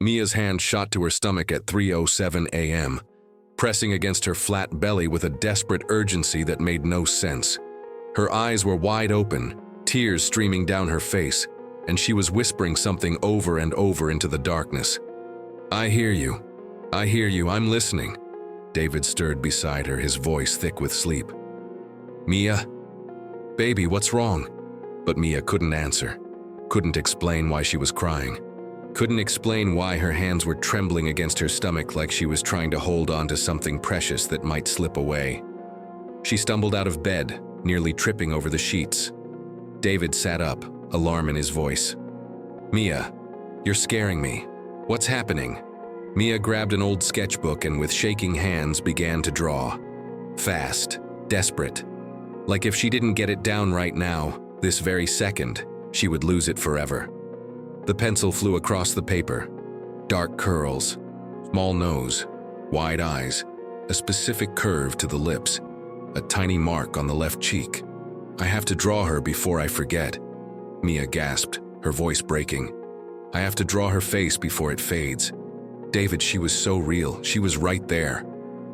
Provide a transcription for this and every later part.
Mia's hand shot to her stomach at 3:07 a.m., pressing against her flat belly with a desperate urgency that made no sense. Her eyes were wide open, tears streaming down her face, and she was whispering something over and over into the darkness. "I hear you. I hear you. I'm listening." David stirred beside her, his voice thick with sleep. "Mia? Baby, what's wrong?" But Mia couldn't answer, couldn't explain why she was crying, couldn't explain why her hands were trembling against her stomach like she was trying to hold on to something precious that might slip away. She stumbled out of bed, nearly tripping over the sheets. David sat up, alarm in his voice. "Mia, you're scaring me. What's happening?" Mia grabbed an old sketchbook and with shaking hands began to draw. Fast, desperate. Like if she didn't get it down right now, this very second, she would lose it forever. The pencil flew across the paper. Dark curls, small nose, wide eyes, a specific curve to the lips, a tiny mark on the left cheek. "I have to draw her before I forget," Mia gasped, her voice breaking. "I have to draw her face before it fades." David, she was so real, she was right there.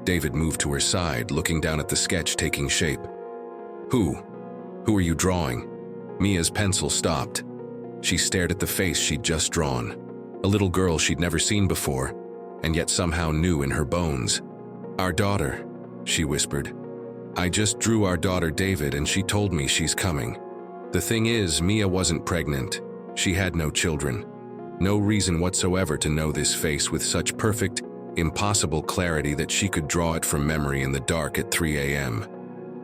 David moved to her side, looking down at the sketch taking shape. Who are you drawing?" Mia's pencil stopped. She stared at the face she'd just drawn, a little girl she'd never seen before, and yet somehow knew in her bones. "Our daughter," she whispered. "I just drew our daughter, David, and she told me she's coming." The thing is, Mia wasn't pregnant. She had no children. No reason whatsoever to know this face with such perfect, impossible clarity that she could draw it from memory in the dark at 3 a.m.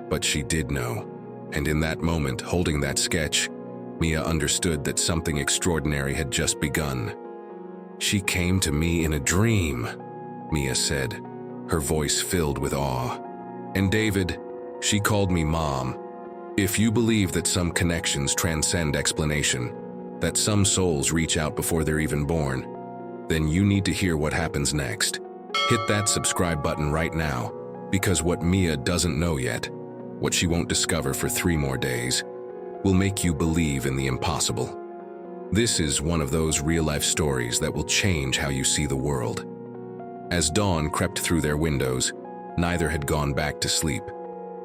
But she did know, and in that moment, holding that sketch, Mia understood that something extraordinary had just begun. "She came to me in a dream," Mia said, her voice filled with awe. "And David, she called me Mom. If you believe that some connections transcend explanation, that some souls reach out before they're even born, then you need to hear what happens next. Hit that subscribe button right now, because what Mia doesn't know yet, what she won't discover for 3 more days, will make you believe in the impossible. This is one of those real-life stories that will change how you see the world." As dawn crept through their windows, neither had gone back to sleep.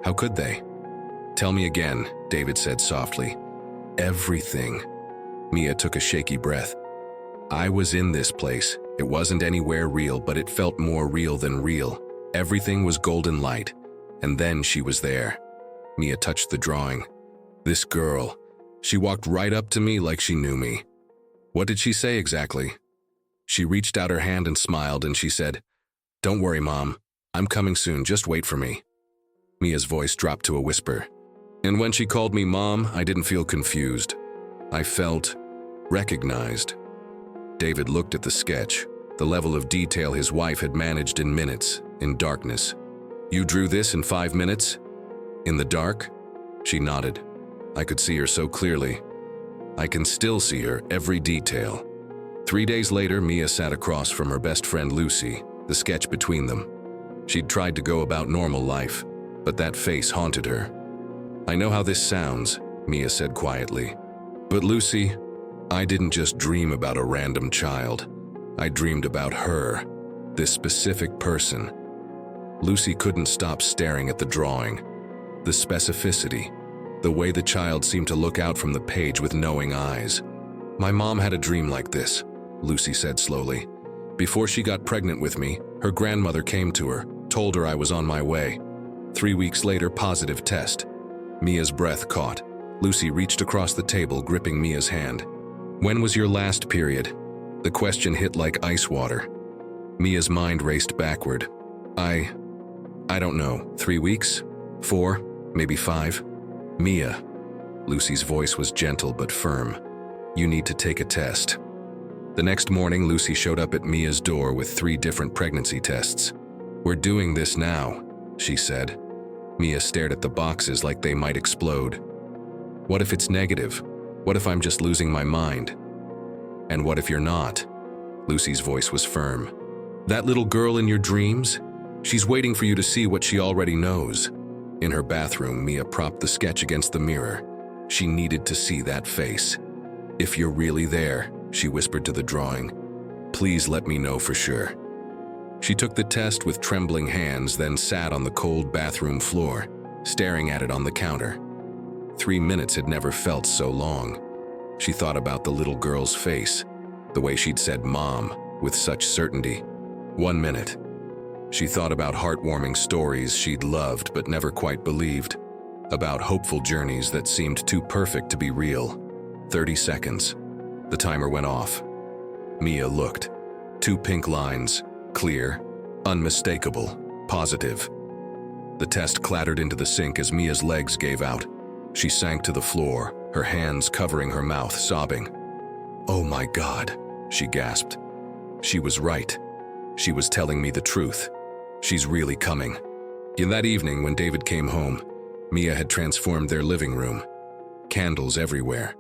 How could they? "Tell me again," David said softly. "Everything." Mia took a shaky breath. "I was in this place. It wasn't anywhere real, but it felt more real than real. Everything was golden light. And then she was there." Mia touched the drawing. "This girl, she walked right up to me like she knew me." "What did she say exactly?" "She reached out her hand and smiled, and she said, 'Don't worry, Mom. I'm coming soon, just wait for me.'" Mia's voice dropped to a whisper. "And when she called me Mom, I didn't feel confused. I felt recognized." David looked at the sketch, the level of detail his wife had managed in minutes, in darkness. "You drew this in 5 minutes? In the dark?" She nodded. "I could see her so clearly. I can still see her, every detail." 3 days later, Mia sat across from her best friend Lucy, the sketch between them. She'd tried to go about normal life, but that face haunted her. "I know how this sounds," Mia said quietly. "But Lucy, I didn't just dream about a random child. I dreamed about her, this specific person." Lucy couldn't stop staring at the drawing. The specificity, the way the child seemed to look out from the page with knowing eyes. "My mom had a dream like this," Lucy said slowly. "Before she got pregnant with me, her grandmother came to her, told her I was on my way. 3 weeks later, positive test." Mia's breath caught. Lucy reached across the table, gripping Mia's hand. "When was your last period?" The question hit like ice water. Mia's mind raced backward. I don't know, 3 weeks? 4? Maybe 5? "Mia." Lucy's voice was gentle but firm. "You need to take a test." The next morning, Lucy showed up at Mia's door with 3 different pregnancy tests. "We're doing this now," she said. Mia stared at the boxes like they might explode. "What if it's negative? What if I'm just losing my mind?" "And what if you're not?" Lucy's voice was firm. "That little girl in your dreams? She's waiting for you to see what she already knows." In her bathroom, Mia propped the sketch against the mirror. She needed to see that face. "If you're really there," she whispered to the drawing, Please let me know for sure." She took the test with trembling hands, then sat on the cold bathroom floor, staring at it on the counter. 3 minutes had never felt so long. She thought about the little girl's face, the way she'd said "Mom" with such certainty. 1 minute. She thought about heartwarming stories she'd loved but never quite believed, about hopeful journeys that seemed too perfect to be real. 30 seconds. The timer went off. Mia looked. 2 pink lines, clear, unmistakable, positive. The test clattered into the sink as Mia's legs gave out. She sank to the floor, her hands covering her mouth, sobbing. "Oh my God," she gasped. She was right. She was telling me the truth. She's really coming. In that evening, when David came home, Mia had transformed their living room. Candles everywhere.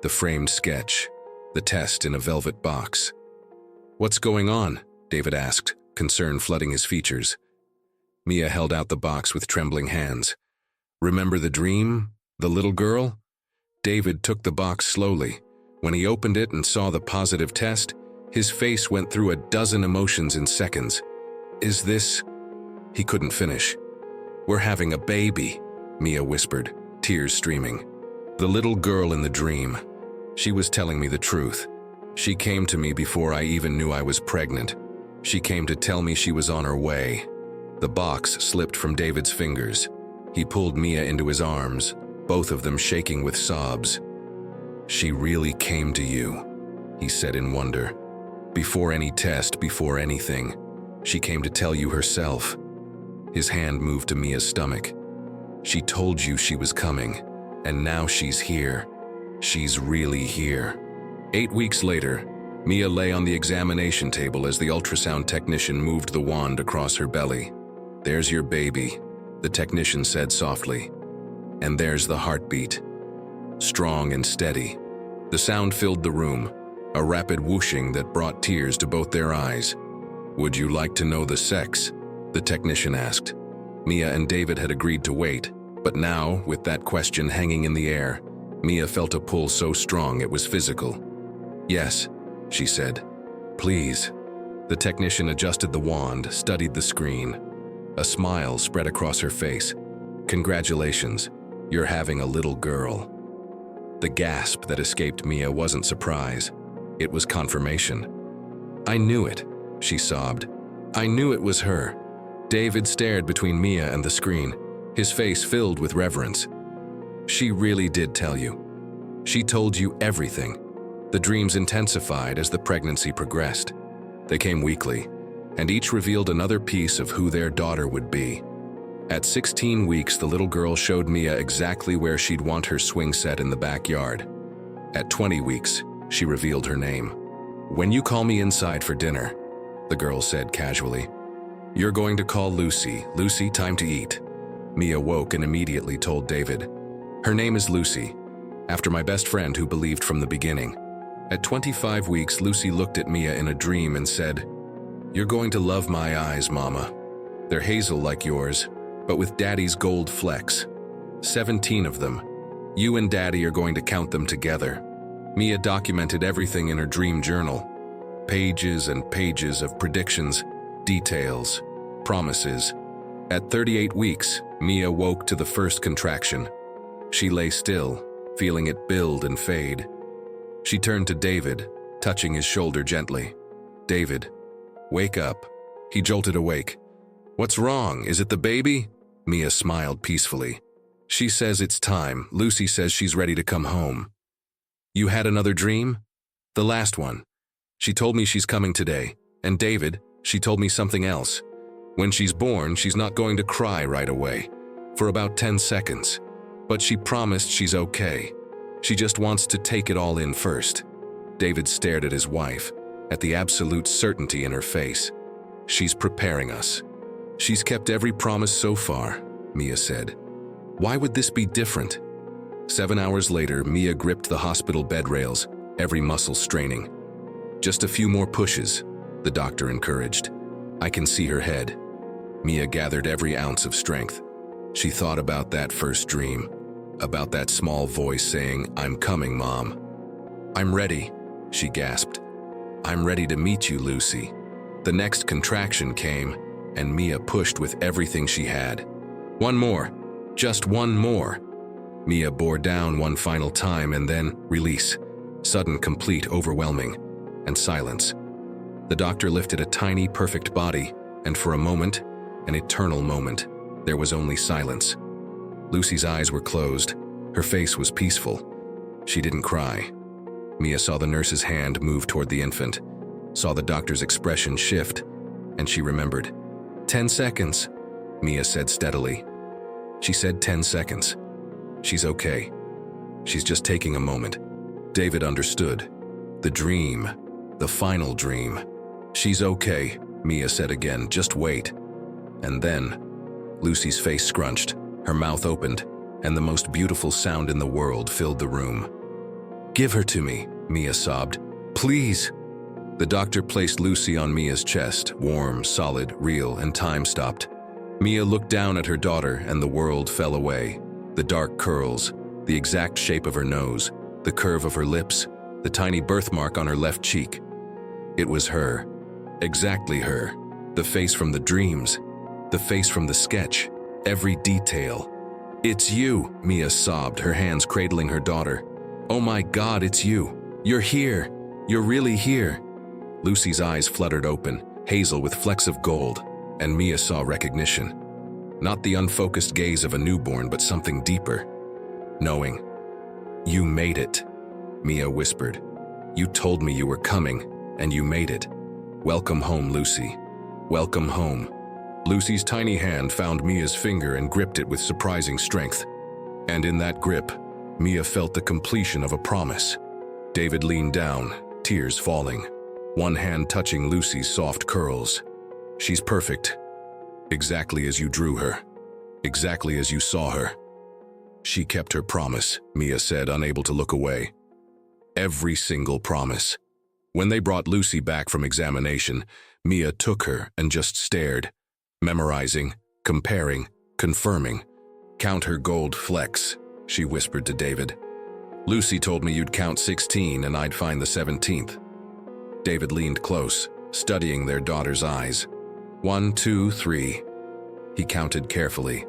The framed sketch. The test in a velvet box. "What's going on?" David asked, concern flooding his features. Mia held out the box with trembling hands. "Remember the dream? The little girl?" David took the box slowly. When he opened it and saw the positive test, his face went through a dozen emotions in seconds. "Is this—" He couldn't finish. "We're having a baby," Mia whispered, tears streaming. "The little girl in the dream. She was telling me the truth. She came to me before I even knew I was pregnant. She came to tell me she was on her way." The box slipped from David's fingers. He pulled Mia into his arms, both of them shaking with sobs. "She really came to you," he said in wonder. "Before any test, before anything. She came to tell you herself." His hand moved to Mia's stomach. "She told you she was coming, and now she's here. She's really here." 8 weeks later, Mia lay on the examination table as the ultrasound technician moved the wand across her belly. "There's your baby," the technician said softly. "And there's the heartbeat. Strong and steady." The sound filled the room, a rapid whooshing that brought tears to both their eyes. "Would you like to know the sex?" the technician asked. Mia and David had agreed to wait, but now, with that question hanging in the air, Mia felt a pull so strong it was physical. "Yes," she said. "Please." The technician adjusted the wand, studied the screen. A smile spread across her face. "Congratulations, you're having a little girl." The gasp that escaped Mia wasn't surprise. It was confirmation. "I knew it," she sobbed. "I knew it was her." David stared between Mia and the screen, his face filled with reverence. "She really did tell you. She told you everything." The dreams intensified as the pregnancy progressed. They came weekly, and each revealed another piece of who their daughter would be. At 16 weeks, the little girl showed Mia exactly where she'd want her swing set in the backyard. At 20 weeks, she revealed her name. "When you call me inside for dinner," the girl said casually, "you're going to call Lucy. Lucy, time to eat." Mia woke and immediately told David. "Her name is Lucy, after my best friend who believed from the beginning." At 25 weeks, Lucy looked at Mia in a dream and said, "You're going to love my eyes, Mama. They're hazel like yours, but with Daddy's gold flecks. 17 of them. You and Daddy are going to count them together." Mia documented everything in her dream journal. Pages and pages of predictions, details, promises. At 38 weeks, Mia woke to the first contraction. She lay still, feeling it build and fade. She turned to David, touching his shoulder gently. "David, wake up." He jolted awake. "What's wrong? Is it the baby?" Mia smiled peacefully. "She says it's time. Lucy says she's ready to come home." "You had another dream?" "The last one. She told me she's coming today. And David, she told me something else. When she's born, she's not going to cry right away. For about 10 seconds. But she promised she's okay. She just wants to take it all in first." David stared at his wife, at the absolute certainty in her face. "She's preparing us. She's kept every promise so far," Mia said. "Why would this be different?" 7 hours later, Mia gripped the hospital bed rails, every muscle straining. "Just a few more pushes," the doctor encouraged. "I can see her head." Mia gathered every ounce of strength. She thought about that first dream, about that small voice saying, "I'm coming, Mom." "I'm ready," she gasped. I'm ready to meet you, Lucy. The next contraction came, and Mia pushed with everything she had. One more, just one more. Mia bore down one final time and then release. Sudden, complete, overwhelming, and silence. The doctor lifted a tiny, perfect body, and for a moment, an eternal moment, there was only silence. Lucy's eyes were closed. Her face was peaceful. She didn't cry. Mia saw the nurse's hand move toward the infant, saw the doctor's expression shift, and she remembered. 10 seconds, Mia said steadily. She said 10 seconds. She's okay. She's just taking a moment. David understood. The dream. The final dream. She's okay, Mia said again. Just wait. And then, Lucy's face scrunched, her mouth opened, and the most beautiful sound in the world filled the room. Give her to me, Mia sobbed. Please. The doctor placed Lucy on Mia's chest, warm, solid, real, and time stopped. Mia looked down at her daughter and the world fell away. The dark curls, the exact shape of her nose, the curve of her lips, the tiny birthmark on her left cheek. It was her. Exactly her. The face from the dreams. The face from the sketch. Every detail. It's you, Mia sobbed, her hands cradling her daughter. Oh my God, it's you. You're here. You're really here. Lucy's eyes fluttered open, hazel with flecks of gold, and Mia saw recognition. Not the unfocused gaze of a newborn, but something deeper. Knowing. You made it, Mia whispered. You told me you were coming, and you made it. Welcome home, Lucy. Welcome home. Lucy's tiny hand found Mia's finger and gripped it with surprising strength. And in that grip, Mia felt the completion of a promise. David leaned down, tears falling, one hand touching Lucy's soft curls. She's perfect. Exactly as you drew her. Exactly as you saw her. She kept her promise, Mia said, unable to look away. Every single promise. When they brought Lucy back from examination, Mia took her and just stared, memorizing, comparing, confirming. Count her gold flecks, she whispered to David. Lucy told me you'd count 16 and I'd find the 17th. David leaned close, studying their daughter's eyes. 1, 2, 3. He counted carefully.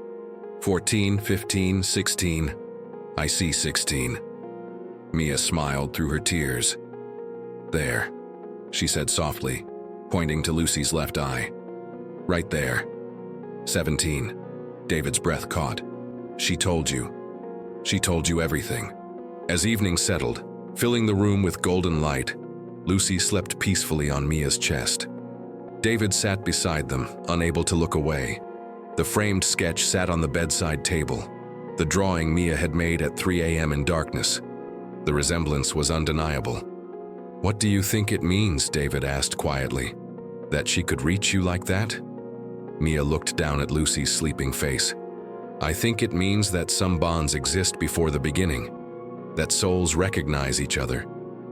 14, 15, 16. I see 16. Mia smiled through her tears. There, she said softly, pointing to Lucy's left eye. Right there. 17. David's breath caught. She told you. She told you everything. As evening settled, filling the room with golden light, Lucy slept peacefully on Mia's chest. David sat beside them, unable to look away. The framed sketch sat on the bedside table, the drawing Mia had made at 3 a.m. in darkness. The resemblance was undeniable. What do you think it means? David asked quietly. That she could reach you like that? Mia looked down at Lucy's sleeping face. I think it means that some bonds exist before the beginning, that souls recognize each other,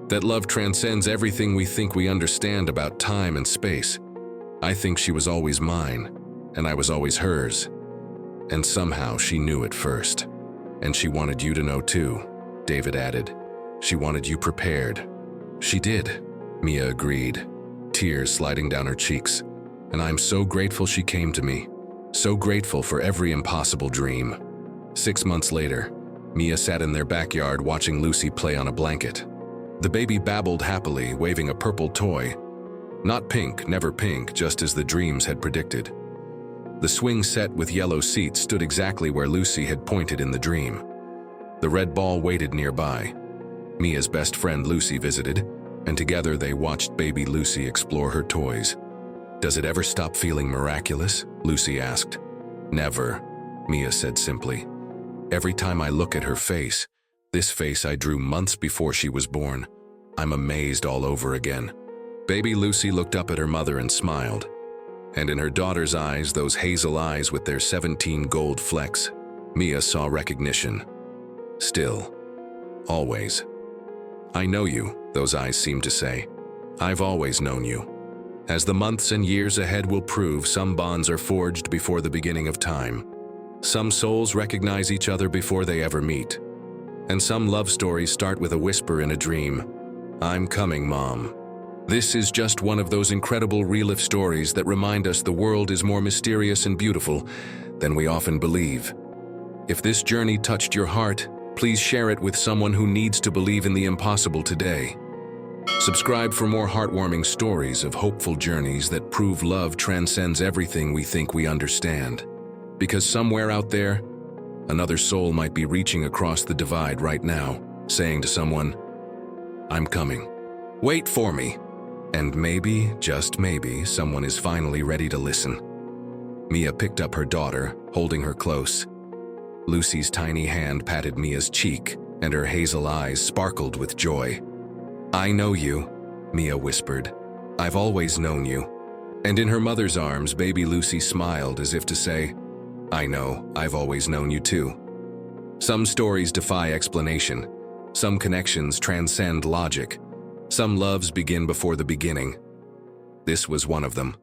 that love transcends everything we think we understand about time and space. I think she was always mine, and I was always hers. And somehow she knew it first. And she wanted you to know too, David added. She wanted you prepared. She did, Mia agreed, tears sliding down her cheeks. And I'm so grateful she came to me, so grateful for every impossible dream. 6 months later, Mia sat in their backyard watching Lucy play on a blanket. The baby babbled happily, waving a purple toy. Not pink, never pink, just as the dreams had predicted. The swing set with yellow seats stood exactly where Lucy had pointed in the dream. The red ball waited nearby. Mia's best friend Lucy visited, and together they watched baby Lucy explore her toys. Does it ever stop feeling miraculous? Lucy asked. Never, Mia said simply. Every time I look at her face, this face I drew months before she was born, I'm amazed all over again. Baby Lucy looked up at her mother and smiled. And in her daughter's eyes, those hazel eyes with their 17 gold flecks, Mia saw recognition. Still. Always. I know you, those eyes seemed to say. I've always known you. As the months and years ahead will prove, some bonds are forged before the beginning of time. Some souls recognize each other before they ever meet. And some love stories start with a whisper in a dream. I'm coming, Mom. This is just one of those incredible real-life stories that remind us the world is more mysterious and beautiful than we often believe. If this journey touched your heart, please share it with someone who needs to believe in the impossible today. Subscribe for more heartwarming stories of hopeful journeys that prove love transcends everything we think we understand. Because somewhere out there, another soul might be reaching across the divide right now, saying to someone, "I'm coming. Wait for me." And maybe, just maybe, someone is finally ready to listen. Mia picked up her daughter, holding her close. Lucy's tiny hand patted Mia's cheek, and her hazel eyes sparkled with joy. "I know you," Mia whispered. "I've always known you." And in her mother's arms, baby Lucy smiled as if to say, "I know, I've always known you too." Some stories defy explanation. Some connections transcend logic. Some loves begin before the beginning. This was one of them.